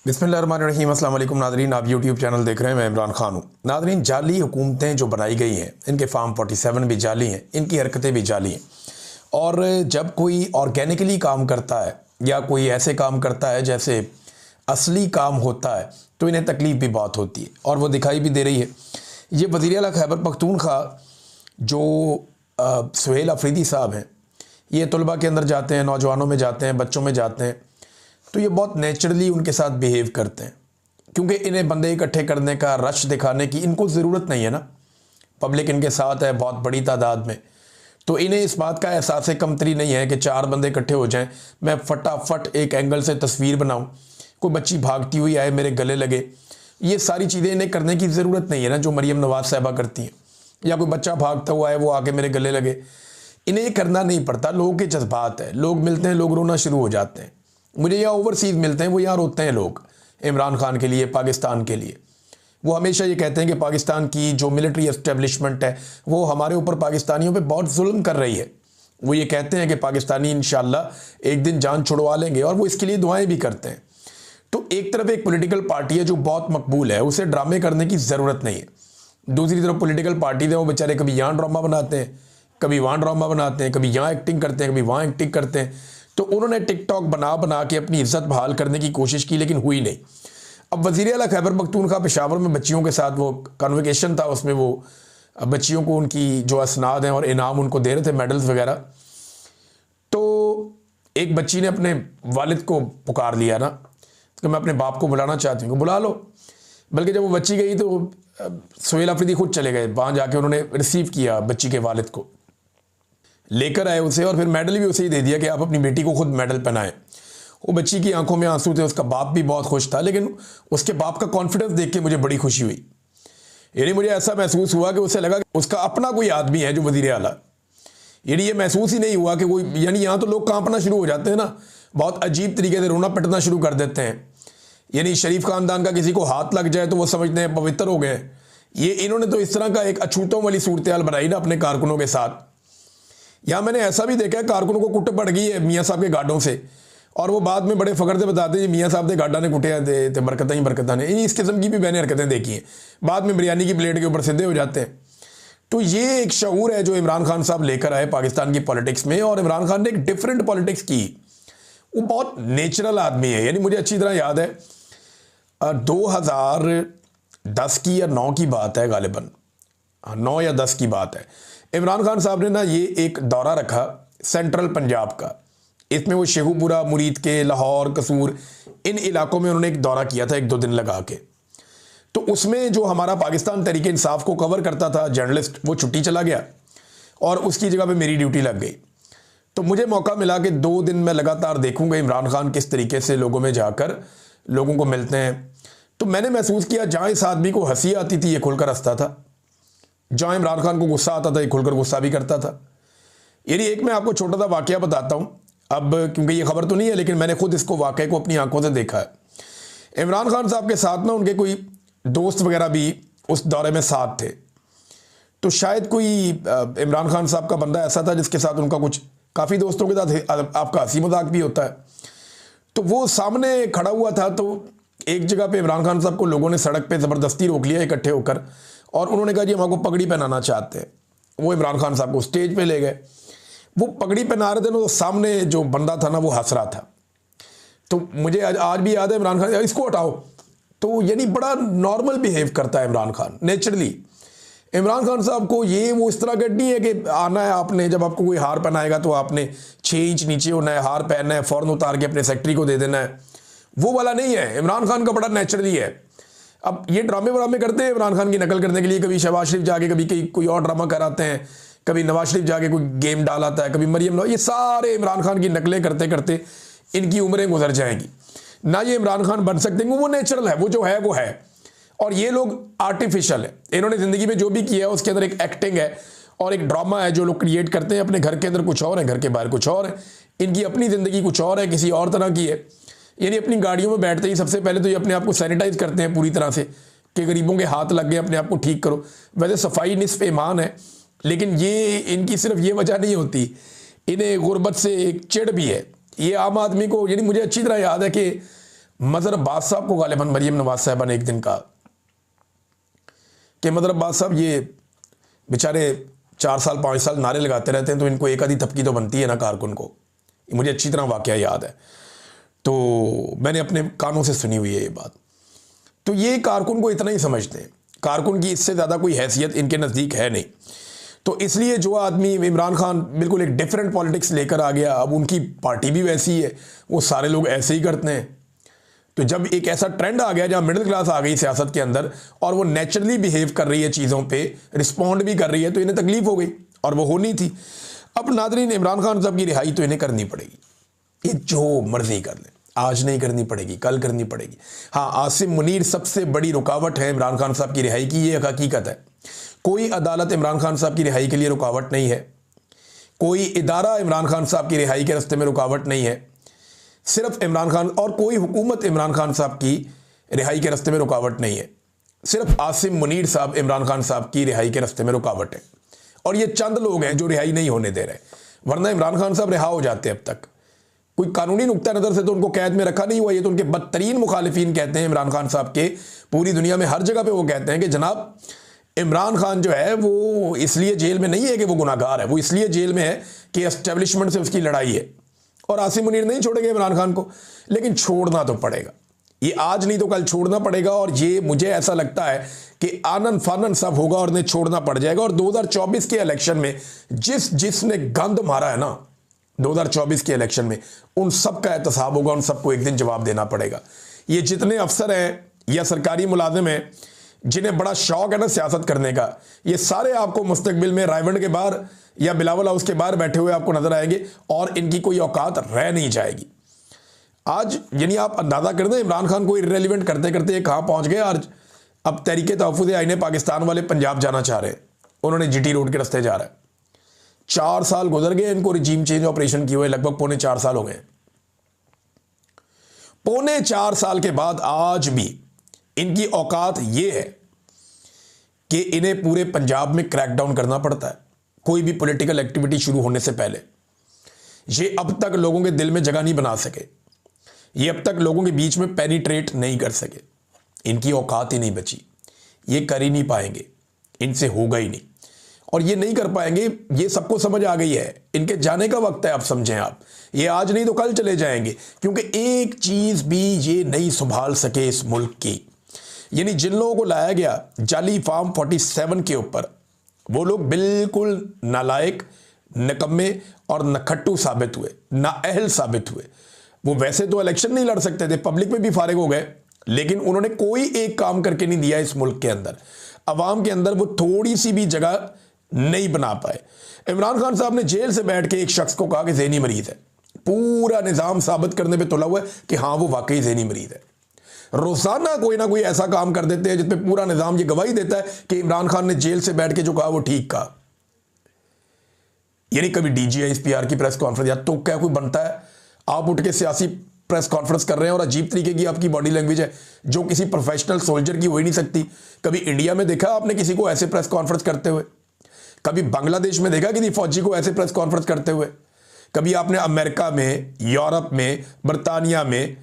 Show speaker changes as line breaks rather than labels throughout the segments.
बिस्मिल्लाहिर्रहमानिर्रहीम। अस्सलाम वालेकुम नाज़रीन, आप यूट्यूब चैनल देख रहे हैं। मैं इमरान खान हूँ। नाज़रीन, जाली हुकूमतें जो बनाई गई हैं, इनके फार्म 47 भी जाली हैं, इनकी हरकतें भी जाली हैं। और जब कोई ऑर्गेनिकली काम करता है या कोई ऐसे काम करता है जैसे असली काम होता है, तो इन्हें तकलीफ़ भी बहुत होती है और वो दिखाई भी दे रही है। ये वज़ीर आला खैबर पख्तूनख्वा जो सुहेल अफरीदी साहब हैं, ये तलबा के अंदर जाते हैं, नौजवानों में जाते हैं, बच्चों में जाते हैं, तो ये बहुत नेचुरली उनके साथ बिहेव करते हैं, क्योंकि इन्हें बंदे इकट्ठे करने का, रश दिखाने की इनको ज़रूरत नहीं है ना। पब्लिक इनके साथ है बहुत बड़ी तादाद में, तो इन्हें इस बात का एहसास कमतरी नहीं है कि 4 बंदे इकट्ठे हो जाएं, मैं फटाफट एक एंगल से तस्वीर बनाऊं, कोई बच्ची भागती हुई आए मेरे गले लगे। ये सारी चीज़ें इन्हें करने की ज़रूरत नहीं है ना, जो मरीम नवाज़ साहिबा करती हैं, या कोई बच्चा भागता हुआ है वो आके मेरे गले लगे। इन्हें ये करना नहीं पड़ता। लोगों के जज्बात है, लोग मिलते हैं, लोग रोना शुरू हो जाते हैं। मुझे यहाँ ओवरसीज़ मिलते हैं, वो यहाँ रोते हैं लोग इमरान खान के लिए, पाकिस्तान के लिए। वो हमेशा ये कहते हैं कि पाकिस्तान की जो मिलिट्री एस्टेब्लिशमेंट है वो हमारे ऊपर, पाकिस्तानियों पे बहुत जुल्म कर रही है। वो ये कहते हैं कि पाकिस्तानी इंशाल्लाह एक दिन जान छुड़वा लेंगे, और वो इसके लिए दुआएं भी करते हैं। तो एक तरफ एक पॉलिटिकल पार्टी है जो बहुत मकबूल है, उसे ड्रामे करने की ज़रूरत नहीं है। दूसरी तरफ पॉलिटिकल पार्टीज हैं, वो बेचारे कभी यहाँ ड्रामा बनाते हैं, कभी वहाँ ड्रामा बनाते हैं, कभी यहाँ एक्टिंग करते हैं, कभी वहाँ एक्टिंग करते हैं। तो उन्होंने टिकटॉक बना बना के अपनी इज्जत बहाल करने की कोशिश की, लेकिन हुई नहीं। अब वज़ीर आला खैबर पख्तूनख्वा पेशावर में बच्चियों के साथ वो कन्वोकेशन था, उसमें वो बच्चियों को उनकी जो असनाद हैं और इनाम उनको दे रहे थे, मेडल्स वगैरह। तो एक बच्ची ने अपने वालिद को पुकार लिया ना कि मैं अपने बाप को बुलाना चाहती हूँ, बुला लो। बल्कि जब वो बच्ची गई तो सुहेल अफरीदी खुद चले गए, वहाँ जाके उन्होंने रिसीव किया बच्ची के वालिद को, लेकर आए उसे, और फिर मेडल भी उसे ही दे दिया कि आप अपनी बेटी को खुद मेडल पहनाएं। वो बच्ची की आंखों में आंसू थे, उसका बाप भी बहुत खुश था, लेकिन उसके बाप का कॉन्फिडेंस देख के मुझे बड़ी खुशी हुई। यानी मुझे ऐसा महसूस हुआ कि उसे लगा कि उसका अपना कोई आदमी है जो वज़ीर आला। यानी ये महसूस ही नहीं हुआ कि कोई, यानी यहाँ तो लोग कांपना शुरू हो जाते हैं ना, बहुत अजीब तरीके से रोना पिटना शुरू कर देते हैं। यानी शरीफ खानदान का किसी को हाथ लग जाए तो वो समझते हैं पवित्र हो गए। ये इन्होंने तो इस तरह का एक अछूतों वाली सूरत हाल बनाई ना अपने कारकुनों के साथ। यहाँ मैंने ऐसा भी देखा है, कारकुनों को कुट पड़ गई है मियाँ साहब के गार्डों से, और वो बाद में बड़े फ़ख्र से बताते हैं मियाँ साहब के गार्डा ने कुटे थे, बरकत ही बरकत ने। इस किस्म की भी मैंने हरकतें देखी हैं, बाद में बिरयानी की प्लेट के ऊपर सीधे हो जाते हैं। तो ये एक शऊर है जो इमरान खान साहब लेकर आए पाकिस्तान की पॉलिटिक्स में, और इमरान खान ने एक डिफरेंट पॉलिटिक्स की। वो बहुत नेचुरल आदमी है। यानी मुझे अच्छी तरह याद है 2010 की या 9 की बात है, गालिबन 9 या 10 की बात है। इमरान खान साहब ने ना ये एक दौरा रखा सेंट्रल पंजाब का। इसमें वो शेखुपुरा, मुरीद के, लाहौर, कसूर, इन इलाकों में उन्होंने एक दौरा किया था 1-2 दिन लगा के। तो उसमें जो हमारा पाकिस्तान तहरीक इंसाफ को कवर करता था जर्नलिस्ट, वो छुट्टी चला गया और उसकी जगह पे मेरी ड्यूटी लग गई। तो मुझे मौका मिला कि 2 दिन मैं लगातार देखूंगा इमरान खान किस तरीके से लोगों में जाकर लोगों को मिलते हैं। तो मैंने महसूस किया जहाँ इस आदमी को हंसी आती थी ये खुलकर हंसता था, जहाँ इमरान खान को गुस्सा आता था ये खुलकर गुस्सा भी करता था। यानी एक मैं आपको छोटा सा वाकया बताता हूँ, अब क्योंकि ये खबर तो नहीं है, लेकिन मैंने खुद इसको वाकये को अपनी आंखों से देखा है। इमरान खान साहब के साथ ना उनके कोई दोस्त वगैरह भी उस दौरे में साथ थे। तो शायद कोई इमरान खान साहब का बंदा ऐसा था जिसके साथ उनका कुछ, काफ़ी दोस्तों के साथ आपका हंसी मजाक भी होता है। तो वो सामने खड़ा हुआ था, तो एक जगह पे इमरान खान साहब को लोगों ने सड़क पे ज़बरदस्ती रोक लिया इकट्ठे होकर, और उन्होंने कहा जी हम आपको पगड़ी पहनाना चाहते हैं। वो इमरान खान साहब को स्टेज पे ले गए, वो पगड़ी पहना रहे थे ना, तो सामने जो बंदा था ना वो हंस रहा था। तो मुझे आज भी याद है, इमरान खान इसको हटाओ। तो यानी बड़ा नॉर्मल बिहेव करता है इमरान खान, नेचुरली। इमरान खान साहब को ये वो इस तरह का नहीं है कि आना है आपने, जब आपको कोई हार पहनाएगा तो आपने 6 इंच नीचे होना है, हार पहनना है, फ़ौरन उतार के अपने सेक्रेटरी को दे देना है, वो वाला नहीं है। इमरान खान का बड़ा नेचुरली है। अब ये ड्रामे व्रामे करते हैं इमरान खान की नकल करने के लिए, कभी शहबाज शरीफ जाके कभी कोई और ड्रामा कराते हैं, कभी नवाज शरीफ जाके कोई गेम डालाता है, कभी मरियम, ये सारे इमरान खान की नकलें करते करते इनकी उम्रें गुजर जाएंगी ना। ये इमरान खान बन सकते हैं, वो नेचुरल है, वो जो है वो है। और ये लोग आर्टिफिशियल है। इन्होंने ज़िंदगी में जो भी किया है उसके अंदर एक एक्टिंग है और एक ड्रामा है जो लोग क्रिएट करते हैं। अपने घर के अंदर कुछ और है, घर के बाहर कुछ और है, इनकी अपनी ज़िंदगी कुछ और है, किसी और तरह की है। यानी अपनी गाड़ियों में बैठते ही सबसे पहले तो ये अपने आप को सैनिटाइज करते हैं पूरी तरह से कि गरीबों के हाथ लग गए, अपने आप को ठीक करो। वैसे सफाई निस्फ ईमान है, लेकिन ये इनकी सिर्फ ये वजह नहीं होती, इन्हें गुर्बत से एक चिढ़ भी है। ये आम आदमी को, यानी मुझे अच्छी तरह याद है कि मजहर अब्बास साहब को गालिबन मरीम नवाज साहबा ने एक दिन कहा कि मजहर अब्बास साहब ये बेचारे 4 साल 5 साल नारे लगाते रहते हैं तो इनको एक आधी थपकी तो बनती है ना कारकुन को। मुझे अच्छी तरह वाकया याद है, तो मैंने अपने कानों से सुनी हुई है ये बात। तो ये कारकुन को इतना ही समझते हैं, कारकुन की इससे ज़्यादा कोई हैसियत इनके नज़दीक है नहीं। तो इसलिए जो आदमी इमरान खान बिल्कुल एक डिफरेंट पॉलिटिक्स लेकर आ गया, अब उनकी पार्टी भी वैसी है, वो सारे लोग ऐसे ही करते हैं। तो जब एक ऐसा ट्रेंड आ गया जहाँ मिडिल क्लास आ गई सियासत के अंदर और वो नेचुरली बिहेव कर रही है, चीज़ों पे रिस्पॉन्ड भी कर रही है, तो इन्हें तकलीफ हो गई और वो होनी थी। अब नादरीन, इमरान खान साहब की रिहाई तो इन्हें करनी पड़ेगी, ये जो मर्जी कर ले, आज नहीं करनी पड़ेगी, कल करनी पड़ेगी। हाँ, आसिम मुनीर सबसे बड़ी रुकावट है इमरान खान साहब की रिहाई की, ये हकीकत है। कोई अदालत इमरान खान साहब की रिहाई के लिए रुकावट नहीं है, कोई इदारा इमरान खान साहब की रिहाई के रास्ते में रुकावट नहीं है। सिर्फ इमरान खान और कोई हुकूमत इमरान खान साहब की रिहाई के रास्ते में रुकावट नहीं है, सिर्फ आसिम मुनीर साहब इमरान खान साहब की रिहाई के रास्ते में रुकावट है। और ये चंद लोग हैं जो रिहाई नहीं होने दे रहे, वरना इमरान खान साहब रिहा हो जाते अब तक। कोई कानूनी नुक्ता नज़र से तो उनको कैद में रखा नहीं हुआ, ये तो उनके बदतरीन मुखालिफिन कहते हैं इमरान खान साहब के, पूरी दुनिया में हर जगह पे वो कहते हैं कि जनाब इमरान खान जो है वो इसलिए जेल में नहीं है कि वो गुनाहगार है, वो इसलिए जेल में है कि एस्टेब्लिशमेंट से उसकी लड़ाई है। और आसिम मुनीर नहीं छोड़ेंगे इमरान खान को, लेकिन छोड़ना तो पड़ेगा, ये आज नहीं तो कल छोड़ना पड़ेगा। और ये मुझे ऐसा लगता है कि आनन फानन सब होगा और उन्हें छोड़ना पड़ जाएगा। और 2024 के इलेक्शन में जिसने गंद मारा है ना, 2024 के इलेक्शन में उन सब का एहतसाब होगा, उन सबको एक दिन जवाब देना पड़ेगा। ये जितने अफसर हैं या सरकारी मुलाजिम हैं जिन्हें बड़ा शौक है ना सियासत करने का, ये सारे आपको मुस्तकबिल में रायवंड के बाहर या बिलावल हाउस के बाहर बैठे हुए आपको नजर आएंगे और इनकी कोई औकात रह नहीं जाएगी। आज यानी आप अंदाजा कर दें इमरान खान को इर्रेलेवेंट करते करते ये कहाँ पहुंच गए। आज अब तहरीके तहफ़्फ़ुज़ आईन पाकिस्तान वाले पंजाब जाना चाह रहे हैं, उन्होंने जीटी रोड के रास्ते जा रहा है। 4 साल गुजर गए इनको रिजीम चेंज ऑपरेशन किए हुए, लगभग 3.25 साल हो गए। 3.25 साल के बाद आज भी इनकी औकात ये है कि इन्हें पूरे पंजाब में क्रैकडाउन करना पड़ता है कोई भी पॉलिटिकल एक्टिविटी शुरू होने से पहले। ये अब तक लोगों के दिल में जगह नहीं बना सके, ये अब तक लोगों के बीच में पेनिट्रेट नहीं कर सके, इनकी औकात ही नहीं बची, ये कर ही नहीं पाएंगे, इनसे होगा ही नहीं। और ये नहीं कर पाएंगे, ये सबको समझ आ गई है, इनके जाने का वक्त है। अब समझें आप, ये आज नहीं तो कल चले जाएंगे, क्योंकि एक चीज भी ये नहीं संभाल सके इस मुल्क की। यानी जिन लोगों को लाया गया जाली फार्म 47 के ऊपर, वो लोग बिल्कुल नालायक, निकम्मे और नखट्टू साबित हुए, नाअहल साबित हुए। वो वैसे तो इलेक्शन नहीं लड़ सकते थे, पब्लिक में भी फारिग हो गए, लेकिन उन्होंने कोई एक काम करके नहीं दिया इस मुल्क के अंदर, अवाम के अंदर वो थोड़ी सी भी जगह नहीं बना पाए। इमरान खान साहब ने जेल से बैठ के एक शख्स को कहा कि ज़हनी मरीज है, पूरा निज़ाम साबित करने पे तुला हुआ है कि हाँ वो वाकई ज़हनी मरीज है। रोजाना कोई ना कोई ऐसा काम कर देते हैं जिसपे पूरा निज़ाम ये गवाही देता है कि इमरान खान ने जेल से बैठ के जो कहा वो ठीक कहा। यानी कभी DGI-SPR की प्रेस कॉन्फ्रेंस, या तो क्या कोई बनता है, आप उठ के सियासी प्रेस कॉन्फ्रेंस कर रहे हैं और अजीब तरीके की आपकी बॉडी लैंग्वेज है जो किसी प्रोफेशनल सोल्जर की हो ही नहीं सकती। कभी इंडिया में देखा आपने किसी को ऐसे प्रेस कॉन्फ्रेंस करते हुए? कभी बांग्लादेश में देखा किसी फौजी को ऐसे प्रेस कॉन्फ्रेंस करते हुए? कभी आपने अमेरिका में, यूरोप में, बरतानिया में,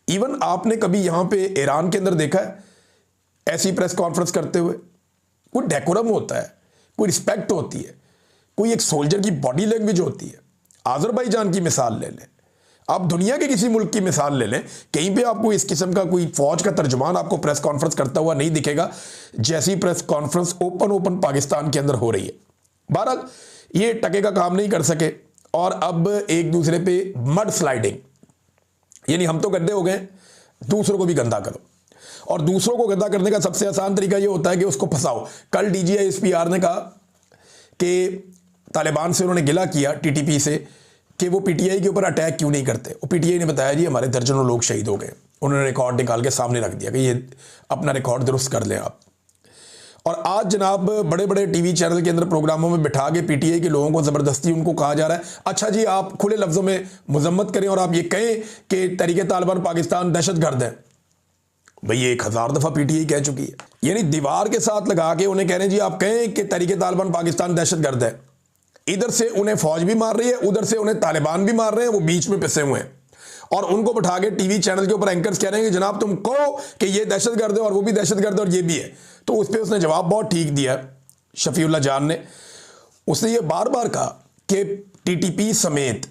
इवन आपने कभी यहां पे ईरान के अंदर देखा है ऐसी प्रेस कॉन्फ्रेंस करते हुए? कोई डेकोरम होता है, कोई रिस्पेक्ट होती है, कोई एक सोल्जर की बॉडी लैंग्वेज होती है। आज़रबाईजान की मिसाल ले लें, आप दुनिया के किसी मुल्क की मिसाल ले लें, कहीं पे आपको इस किस्म का कोई फौज का तर्जुमान आपको प्रेस कॉन्फ्रेंस करता हुआ नहीं दिखेगा जैसी प्रेस कॉन्फ्रेंस ओपन पाकिस्तान के अंदर हो रही है। बहरहाल ये टके का काम नहीं कर सके और अब एक दूसरे पे मड स्लाइडिंग, यानी हम तो गंदे हो गए, दूसरों को भी गंदा करो। और दूसरों को गंदा करने का सबसे आसान तरीका ये होता है कि उसको फंसाओ। कल DGI-SPR ने कहा कि तालिबान से उन्होंने गिला किया, TTP से, कि वो PTI के ऊपर अटैक क्यों नहीं करते। वो PTI ने बताया जी हमारे दर्जनों लोग शहीद हो गए। उन्होंने रिकॉर्ड निकाल के सामने रख दिया कि ये अपना रिकॉर्ड दुरुस्त कर लें आप। और आज जनाब बड़े बड़े टीवी चैनल के अंदर प्रोग्रामों में बिठा के PTI के लोगों को ज़बरदस्ती उनको कहा जा रहा है, अच्छा जी आप खुले लफ्ज़ों में मजम्मत करें और आप ये कहें कि तहरीक तालिबान पाकिस्तान दहशतगर्द है। भाई 1000 दफ़ा PTI कह चुकी है। यानी दीवार के साथ लगा के उन्हें कह रहे हैं जी आप कहें कि तहरीक तालिबान पाकिस्तान दहशतगर्द है। इधर से उन्हें फौज भी मार रही है, उधर से उन्हें तालिबान भी मार रहे हैं, वो बीच में पिसे हुए हैं। और उनको बैठा के टीवी चैनल के ऊपर एंकर्स कह रहे हैं कि जनाब तुम कहो कि ये दहशतगर्द है और वो भी दहशतगर्द और ये भी है। तो उस पर उसने जवाब बहुत ठीक दिया शफीउल्लाह जान ने। उसने ये बार बार कहा कि टीटीपी समेत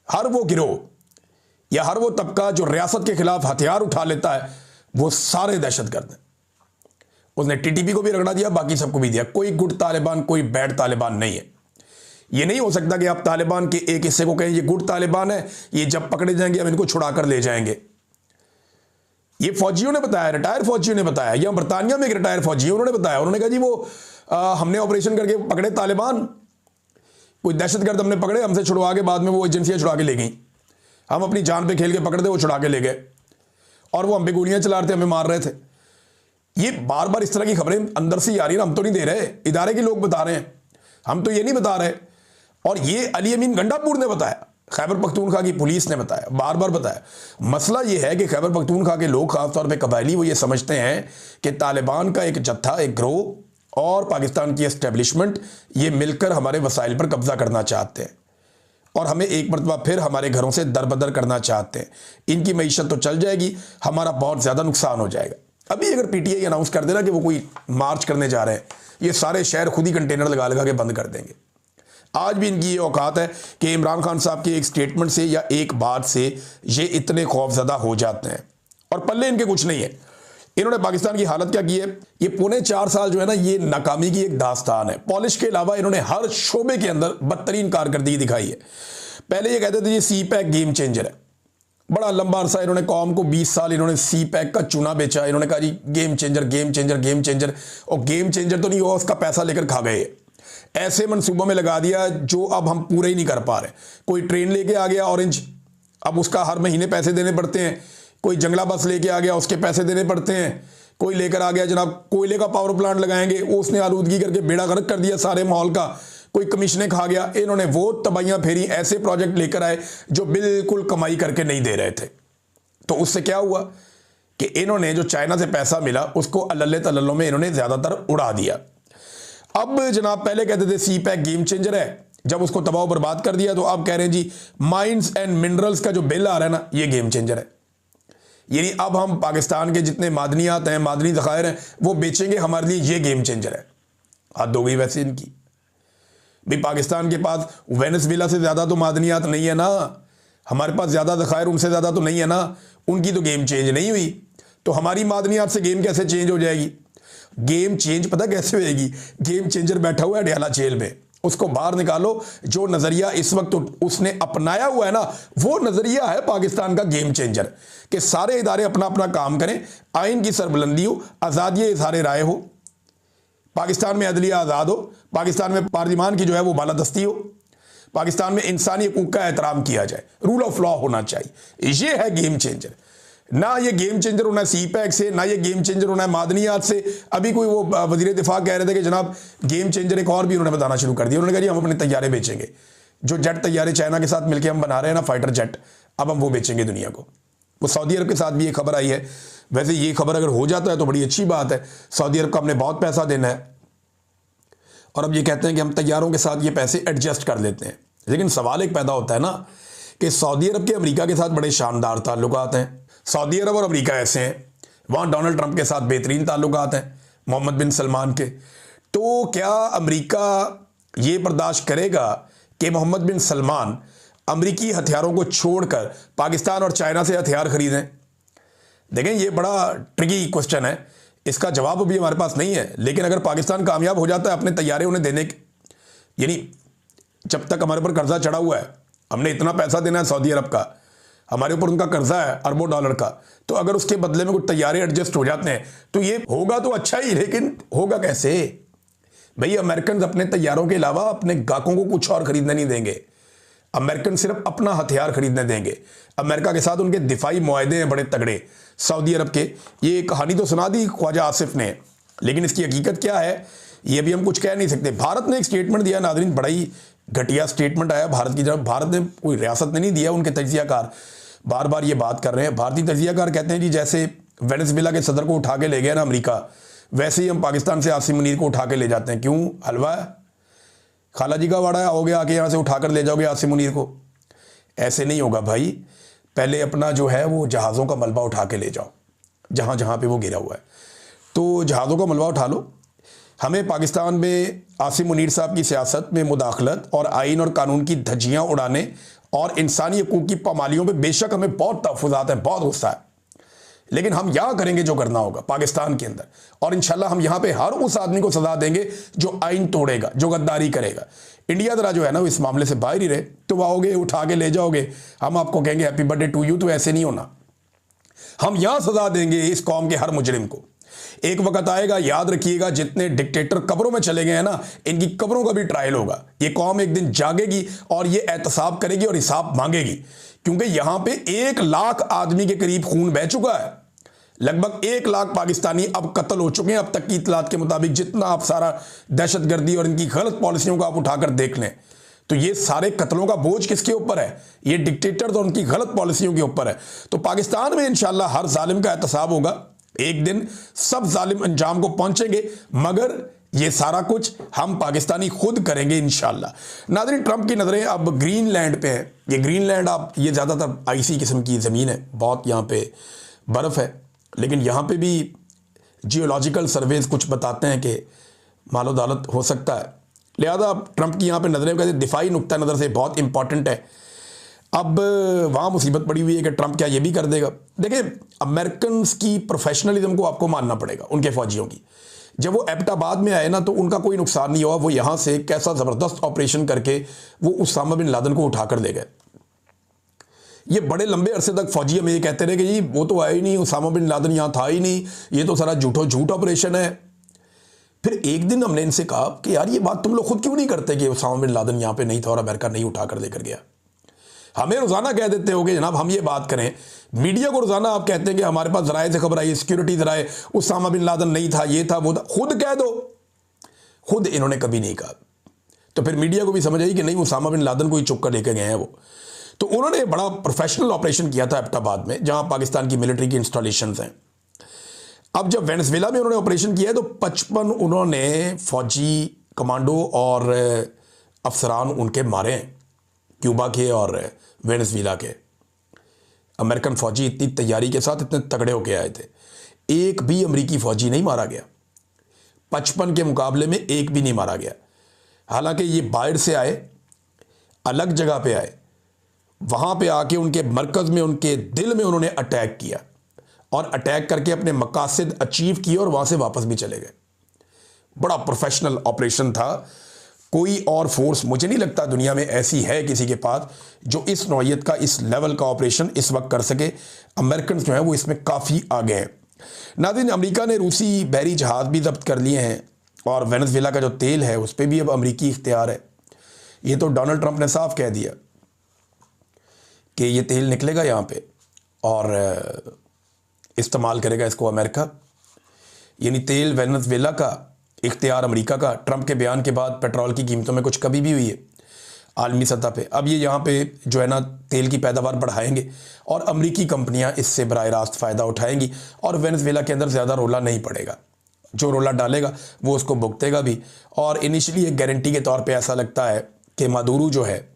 हर वो गिरोह या हर वो तबका जो रियासत के खिलाफ हथियार उठा लेता है वो सारे दहशतगर्द हैं। उसने टीटीपी को भी रगड़ा दिया, बाकी सबको भी दिया। कोई गुड तालिबान कोई बैड तालिबान नहीं है। ये नहीं हो सकता कि आप तालिबान के एक हिस्से को कहें ये गुड तालिबान है, ये जब पकड़े जाएंगे हम इनको छुड़ा कर ले जाएंगे। ये फौजियों ने बताया, रिटायर फौजियों ने बताया, या बरतानिया में एक रिटायर फौजी उन्होंने बताया। उन्होंने कहा जी वो हमने ऑपरेशन करके पकड़े तालिबान, कोई दहशतगर्द हमने पकड़े, हमसे छुड़वा के बाद में वो एजेंसियां छुड़ा के ले गई। हम अपनी जान पे खेल के पकड़ते, वो छुड़ा के ले गए और वो हम पे गोलियां चला रहे थे, हमें मार रहे थे। ये बार बार इस तरह की खबरें अंदर से ही आ रही है। हम तो नहीं दे रहे, इदारे के लोग बता रहे हैं, हम तो ये नहीं बता रहे। और ये अली अमीन गंडापुर ने बताया, खैबर पख्तूनख्वा की पुलिस ने बताया, बार बार बताया। मसला ये है कि खैबर पख्तूनख्वा के लोग, खासतौर पे कबायली, वो ये समझते हैं कि तालिबान का एक जत्था, एक ग्रोह और पाकिस्तान की एस्टेब्लिशमेंट ये मिलकर हमारे वसाइल पर कब्जा करना चाहते हैं और हमें एक मरतबा फिर हमारे घरों से दरबदर करना चाहते हैं। इनकी मईशत तो चल जाएगी, हमारा बहुत ज़्यादा नुकसान हो जाएगा। अभी अगर पीटीआई अनाउंस कर देना कि वो कोई मार्च करने जा रहे हैं, ये सारे शहर खुद ही कंटेनर लगा लगा के बंद कर देंगे। आज भी इनकी ये औकात है कि इमरान खान साहब के एक स्टेटमेंट से या एक बात से ये इतने खौफजदा हो जाते हैं और पल्ले इनके कुछ नहीं है। इन्होंने पाकिस्तान की हालत क्या की है, ये पौने 4 साल जो है ना, ये नाकामी की एक दास्तान है। पॉलिश के अलावा इन्होंने हर शोबे के अंदर बदतरीन कारकर्दगी दिखाई है। पहले ये कहते थे ये सी पैक गेम चेंजर है, बड़ा लंबा अरसा इन्होंने कौम को 20 साल इन्होंने सी पैक का चूना बेचा। इन्होंने कहा जी game changer game changer game changer, और गेम चेंजर तो नहीं हुआ, उसका पैसा लेकर खा गए। ऐसे मनसूबों में लगा दिया जो अब हम पूरे ही नहीं कर पा रहे। कोई ट्रेन लेके आ गया ऑरेंज, अब उसका हर महीने पैसे देने पड़ते हैं। कोई जंगला बस लेके आ गया, उसके पैसे देने पड़ते हैं। कोई लेकर आ गया जनाब कोयले का पावर प्लांट लगाएंगे, उसने आलूदगी करके बेड़ा गर्क कर दिया सारे माहौल का, कोई कमीशनें खा गया। इन्होंने वो तबाहियां फेरी, ऐसे प्रोजेक्ट लेकर आए जो बिल्कुल कमाई करके नहीं दे रहे थे। तो उससे क्या हुआ कि इन्होंने जो चाइना से पैसा मिला उसको अल्लल्ले तल्लल्लों में इन्होंने ज़्यादातर उड़ा दिया। अब जनाब पहले कहते थे सी पैक गेम चेंजर है, जब उसको तबाह बर्बाद कर दिया तो अब कह रहे हैं जी माइंस एंड मिनरल्स का जो बिल आ रहा है ना, ये गेम चेंजर है। यानी अब हम पाकिस्तान के जितने मादनियात हैं, मादनी ज़खायर हैं, वो बेचेंगे हमारे लिए, ये गेम चेंजर है। हद हो गई वैसे इनकी भी। पाकिस्तान के पास वेनेजुएला से ज़्यादा तो मादनियात नहीं है ना, हमारे पास ज़्यादा ज़खायर उनसे ज़्यादा तो नहीं है ना। उनकी तो गेम चेंज नहीं हुई, तो हमारी मादनियात से गेम कैसे चेंज हो जाएगी? गेम चेंज पता कैसे होएगी? गेम चेंजर बैठा हुआ है अडयाला जेल में, उसको बाहर निकालो। जो नज़रिया इस वक्त उसने अपनाया हुआ है ना, वो नज़रिया है पाकिस्तान का गेम चेंजर, कि सारे इदारे अपना अपना काम करें, आइन की सरबुलंदी हो, आज़ादी इज़हार राय हो, पाकिस्तान में अदलिया आज़ाद हो, पाकिस्तान में पार्लिमान की जो है वो बालादस्ती हो, पाकिस्तान में इंसानी हकूक़ का एहतराम किया जाए, रूल ऑफ लॉ होना चाहिए। ये है गेम चेंजर। ना ये गेम चेंजर होना है सी पैक से, ना ये गेम चेंजर होना है मादनियात से। अभी कोई वो वज़ीर दिफा कह रहे थे कि जनाब गेम चेंजर एक और भी उन्होंने बताना शुरू कर दिया। उन्होंने कहा जी हम अपने तैयारे बेचेंगे, जो जेट तैयारे चाइना के साथ मिलकर हम बना रहे हैं ना, फाइटर जेट, अब हम वो बेचेंगे दुनिया को। वो सऊदी अरब के साथ भी ये खबर आई है। वैसे ये खबर अगर हो जाता है तो बड़ी अच्छी बात है, सऊदी अरब को हमने बहुत पैसा देना है और अब ये कहते हैं कि हम तैयारों के साथ ये पैसे एडजस्ट कर लेते हैं। लेकिन सवाल एक पैदा होता है ना कि सऊदी अरब के अमेरिका के साथ बड़े शानदार ताल्लुकात हैं। सऊदी अरब और अमेरिका ऐसे हैं, वहाँ डोनाल्ड ट्रंप के साथ बेहतरीन ताल्लुकात हैं, मोहम्मद बिन सलमान के। तो क्या अमेरिका ये बर्दाश्त करेगा कि मोहम्मद बिन सलमान अमेरिकी हथियारों को छोड़कर पाकिस्तान और चाइना से हथियार खरीदें? देखें ये बड़ा ट्रिकी क्वेश्चन है, इसका जवाब अभी हमारे पास नहीं है। लेकिन अगर पाकिस्तान कामयाब हो जाता है अपने तैयारे उन्हें देने के, यानी जब तक हमारे ऊपर कर्जा चढ़ा हुआ है, हमने इतना पैसा देना है सऊदी अरब का, हमारे ऊपर उनका कर्जा है अरबों डॉलर का, तो अगर उसके बदले में कुछ तैयारे एडजस्ट हो जाते हैं तो ये होगा तो अच्छा ही, लेकिन होगा कैसे भाई? अमेरिकन अपने तैयारों के अलावा अपने गाहकों को कुछ और खरीदने नहीं देंगे। अमेरिकन सिर्फ अपना हथियार खरीदने देंगे। अमेरिका के साथ उनके दिफाई मुआहदे हैं बड़े तगड़े सऊदी अरब के। ये कहानी तो सुना दी ख्वाजा आसिफ ने, लेकिन इसकी हकीकत क्या है ये भी हम कुछ कह नहीं सकते। भारत ने एक स्टेटमेंट दिया नाज़रीन, बड़ा ही घटिया स्टेटमेंट आया भारत की तरफ। भारत ने कोई रियासत ने नहीं दिया, उनके तजियाकार बार बार ये बात कर रहे हैं। भारतीय तजियाकार कहते हैं जी जैसे वेनेजुएला के सदर को उठा के ले गया ना अमेरिका, वैसे ही हम पाकिस्तान से आसिम मुनीर को उठा के ले जाते हैं। क्यों? हलवा है, खाला जी का वाड़ा हो गया, आके यहाँ से उठाकर ले जाओगे आसिम मुनीर को? ऐसे नहीं होगा भाई। पहले अपना जो है वो जहाज़ों का मलबा उठा के ले जाओ जहाँ जहाँ पे वो गिरा हुआ है, तो जहाज़ों का मलबा उठा लो। हमें पाकिस्तान में आसिम मुनीर साहब की सियासत में मुदाखलत और आइन और कानून की धज्जियाँ उड़ाने और इंसानी हकूक़ की पामालियों पे बेशक हमें बहुत तहफ़्फ़ुज़ात हैं, बहुत गुस्सा है, लेकिन हम यहाँ करेंगे जो करना होगा पाकिस्तान के अंदर, और इंशाल्लाह हम यहाँ पे हर उस आदमी को सज़ा देंगे जो आइन तोड़ेगा, जो गद्दारी करेगा। इंडिया ज़रा जो है ना वो इस मामले से बाहर ही रहे, तो आओगे उठा के ले जाओगे, हम आपको कहेंगे हैप्पी बर्थडे टू यू, तो ऐसे नहीं होना। हम यहाँ सज़ा देंगे इस कौम के हर मुजरिम को। एक वक्त आएगा, याद रखिएगा, जितने डिक्टेटर कब्रों में चले गए हैं ना, इनकी कब्रों का भी ट्रायल होगा। ये कौम एक दिन जागेगी और ये एहतसाब करेगी और हिसाब मांगेगी, क्योंकि यहां पे 1 लाख आदमी के करीब खून बह चुका है। लगभग 1 लाख पाकिस्तानी अब कत्ल हो चुके हैं अब तक की इतलात के मुताबिक। जितना आप सारा दहशतगर्दी और इनकी गलत पॉलिसियों को आप उठाकर देख लें, तो ये सारे कत्लों का बोझ किसके ऊपर है? ये डिक्टेटर्स और उनकी गलत पॉलिसियों के ऊपर है। तो पाकिस्तान में इंशाल्लाह हर जालिम का एहतसाब होगा, एक दिन सब जालिम अंजाम को पहुंचेंगे, मगर ये सारा कुछ हम पाकिस्तानी खुद करेंगे इंशाल्लाह। नाज़रीन, ट्रंप की नज़रें अब ग्रीनलैंड पे है। ये ग्रीनलैंड आप, ये ज़्यादातर आइसी किस्म की ज़मीन है, बहुत यहाँ पे बर्फ़ है, लेकिन यहाँ पे भी जियोलॉजिकल सर्वेज कुछ बताते हैं कि मालो दालत हो सकता है। लिहाजा ट्रंप की यहाँ पे नज़रें कहते दिफाई नुक्ता नज़र से बहुत इंपॉर्टेंट है। अब वहाँ मुसीबत पड़ी हुई है कि ट्रंप क्या ये भी कर देगा। देखिए, अमेरिकन की प्रोफेशनलिज्म को आपको मानना पड़ेगा, उनके फौजियों की। जब वो एबटाबाद में आए ना, तो उनका कोई नुकसान नहीं हुआ। वो यहाँ से कैसा ज़बरदस्त ऑपरेशन करके वो उसामा बिन लादेन को उठा कर ले गए। ये बड़े लंबे अरसे तक फौजी हमें ये कहते रहे कि जी वो तो आया ही नहीं, उसामा बिन लादेन यहाँ था ही नहीं, ये तो सारा झूठ ऑपरेशन है। फिर एक दिन हमने इनसे कहा कि यार ये बात तुम लोग खुद क्यों नहीं करते कि उसामा बिन लादेन यहाँ पे नहीं था और अमेरिका नहीं उठा कर लेकर गया। हमें रोज़ाना कह देते हो कि जनाब हम ये बात करें, मीडिया को रोज़ाना आप कहते हैं कि हमारे पास ज़राए से खबर आई, सिक्योरिटी ज़राए, उसामा बिन लादेन नहीं था, ये था वो था। खुद कह दो, खुद इन्होंने कभी नहीं कहा। तो फिर मीडिया को भी समझ आई कि नहीं, उसामा बिन लादेन को ही चुप कर लेकर गए हैं वो। तो उन्होंने बड़ा प्रोफेशनल ऑपरेशन किया था एबटाबाद में, जहाँ पाकिस्तान की मिलिट्री की इंस्टॉलेशंस हैं। अब जब वेनेजुएला में उन्होंने ऑपरेशन किया है, तो 55 उन्होंने फौजी कमांडो और अफसरान उनके मारे हैं, क्यूबा के और वेनेजुएला के। अमेरिकन फौजी इतनी तैयारी के साथ इतने तगड़े होके आए थे, एक भी अमेरिकी फौजी नहीं मारा गया। 55 के मुकाबले में एक भी नहीं मारा गया। हालांकि ये बाहर से आए, अलग जगह पे आए, वहाँ पे आके उनके मरकज़ में, उनके दिल में उन्होंने अटैक किया और अटैक करके अपने मकासद अचीव किए और वहाँ से वापस भी चले गए। बड़ा प्रोफेशनल ऑपरेशन था। कोई और फोर्स मुझे नहीं लगता दुनिया में ऐसी है किसी के पास जो इस नौइयत का, इस लेवल का ऑपरेशन इस वक्त कर सके। अमेरिकन जो है वो इसमें काफ़ी आगे हैं। नाज़रीन, अमेरिका ने रूसी बहरी जहाज़ भी जब्त कर लिए हैं और वेनेजुएला का जो तेल है उस पर भी अब अमेरिकी इख्तियार है। ये तो डोनाल्ड ट्रंप ने साफ कह दिया कि ये तेल निकलेगा यहाँ पे और इस्तेमाल करेगा इसको अमेरिका। यानी तेल वेनेजुएला का इख्तियार अमेरिका का। ट्रंप के बयान के बाद पेट्रोल की कीमतों में कुछ कमी भी हुई है आलमी सतह पे। अब ये यहाँ पे जो है ना तेल की पैदावार बढ़ाएंगे और अमेरिकी कंपनियाँ इससे बराह रास्त फ़ायदा उठाएंगी और वेनेजुएला के अंदर ज़्यादा रोला नहीं पड़ेगा। जो रोला डालेगा वो उसको भुगतेगा भी। और इनिशियली एक गारंटी के तौर पर ऐसा लगता है कि मादुरो जो है,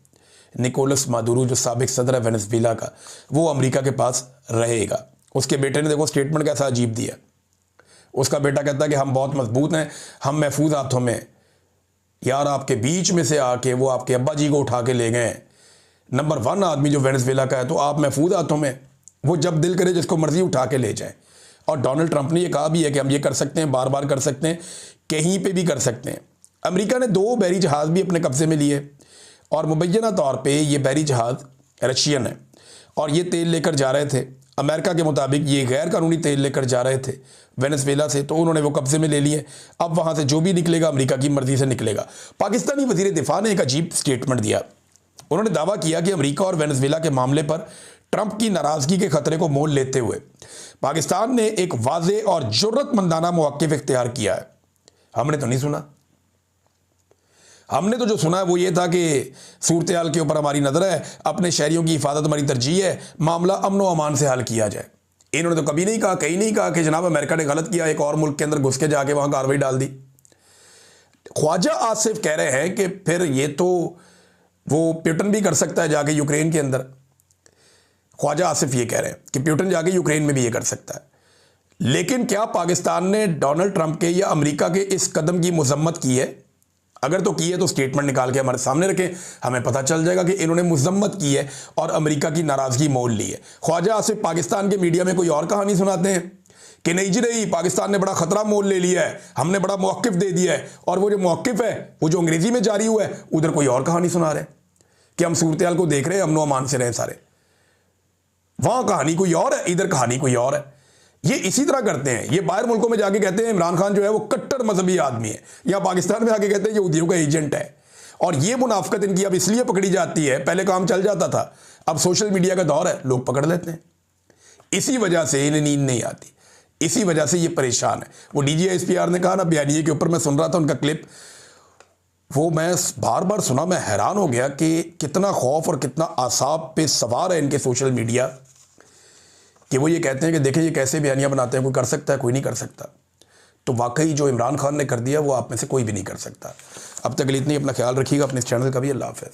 निकोलस मादुरो जो साबिक सदर है वेनेजुएला का, वो अमेरिका के पास रहेगा। उसके बेटे ने देखो स्टेटमेंट कैसा अजीब दिया। उसका बेटा कहता है कि हम बहुत मजबूत हैं, हम महफूज हाथों में। यार, आपके बीच में से आके वो आपके अब्बा जी को उठा के ले गए। नंबर 1 आदमी जो वेनेजुएला का है, तो आप महफूज हाथों में, वो जब दिल करे जिसको मर्जी उठा के ले जाएं। और डोनाल्ड ट्रंप ने ये कहा भी है कि हम ये कर सकते हैं, बार बार कर सकते हैं, कहीं पे भी कर सकते हैं। अमेरिका ने 2 बहरी जहाज़ भी अपने कब्जे में लिए और मुबैना तौर पर ये बहरी जहाज़ रशियन है और ये तेल लेकर जा रहे थे। अमेरिका के मुताबिक ये गैर कानूनी तेल लेकर जा रहे थे वेनेजुएला से, तो उन्होंने वो कब्जे में ले लिए। अब वहाँ से जो भी निकलेगा अमेरिका की मर्जी से निकलेगा। पाकिस्तानी वज़ीर दिफा ने एक अजीब स्टेटमेंट दिया। उन्होंने दावा किया कि अमेरिका और वेनेजुएला के मामले पर ट्रंप की नाराज़गी के खतरे को मोल लेते हुए पाकिस्तान ने एक वाज़े और जुर्रतमंदाना मौक़िफ़ इख्तियार किया है। हमने तो नहीं सुना। हमने तो जो सुना है वो ये था कि सूरत हाल के ऊपर हमारी नज़र है, अपने शहरियों की हिफाजत हमारी तरजीह है, मामला अमन व अमान से हल किया जाए। इन्होंने तो कभी नहीं कहा, कहीं नहीं कहा कि जनाब अमेरिका ने गलत किया, एक और मुल्क के अंदर घुस के जाके वहाँ कार्रवाई डाल दी। ख्वाजा आसिफ कह रहे हैं कि फिर ये तो वो प्यूटन भी कर सकता है जाके यूक्रेन के अंदर। ख्वाजा आसिफ ये कह रहे हैं कि पुतिन जाके यूक्रेन में भी ये कर सकता है। लेकिन क्या पाकिस्तान ने डोनाल्ड ट्रंप के या अमेरिका के इस कदम की मजम्मत की है? अगर तो की है तो स्टेटमेंट निकाल के हमारे सामने रखें, हमें पता चल जाएगा कि इन्होंने मजम्मत की है और अमेरिका की नाराज़गी मोल ली है। ख्वाजा आसिफ पाकिस्तान के मीडिया में कोई और कहानी सुनाते हैं कि नहीं जी नहीं, पाकिस्तान ने बड़ा खतरा मोल ले लिया है, हमने बड़ा मौक़िफ़ दे दिया है, और वो जो मौक़िफ़ है वो जो अंग्रेज़ी में जारी हुआ है उधर कोई और कहानी सुना रहे हैं कि हम सूरत हाल को देख रहे हैं, अमनो अमान से रहे सारे। वहाँ कहानी कोई और है, इधर कहानी कोई और है। ये इसी तरह करते हैं। ये बाहर मुल्कों में जाके कहते हैं इमरान खान जो है वो कट्टर मजहबी आदमी है, या पाकिस्तान में आके कहते हैं यहूदियों का एजेंट है। और ये मुनाफिकत इनकी अब इसलिए पकड़ी जाती है, पहले काम चल जाता था, अब सोशल मीडिया का दौर है, लोग पकड़ लेते हैं। इसी वजह से इन्हें नींद नहीं आती, इसी वजह से ये परेशान है। वो DGSPR ने कहा ना बयानिए के ऊपर, मैं सुन रहा था उनका क्लिप, वो मैं बार बार सुना, मैं हैरान हो गया कि कितना खौफ और कितना आसाब पे सवार है इनके सोशल मीडिया, कि वो ये कहते हैं कि देखें ये कैसे बयानियाँ बनाते हैं, कोई कर सकता है, कोई नहीं कर सकता। तो वाकई जो इमरान खान ने कर दिया वो आप में से कोई भी नहीं कर सकता। अब तक के लिए इतनी, अपना ख्याल रखिएगा, अपने इस चैनल का भी। अल्लाह हाफ़िज़।